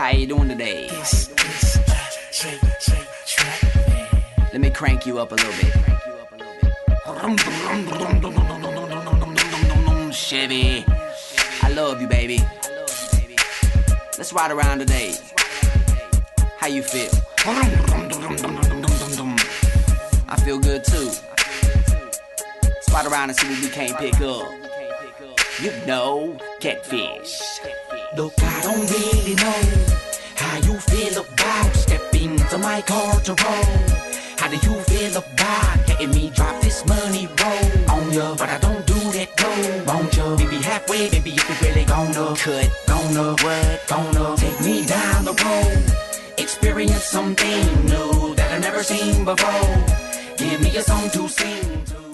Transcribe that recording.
How you doing today? Let me crank you up a little bit. Chevy, I love you, baby. Let's ride around today. How you feel? I feel good too. Let's ride around and see what we can't pick up. You know, catfish. Look, I don't really know how you feel about stepping to my car to roll. How do you feel about letting me drop this money roll on ya? But I don't do that, no. Won't ya? Maybe halfway, baby, if you really gonna cut, gonna take me down the road, experience something new that I've never seen before. Give me a song to sing to.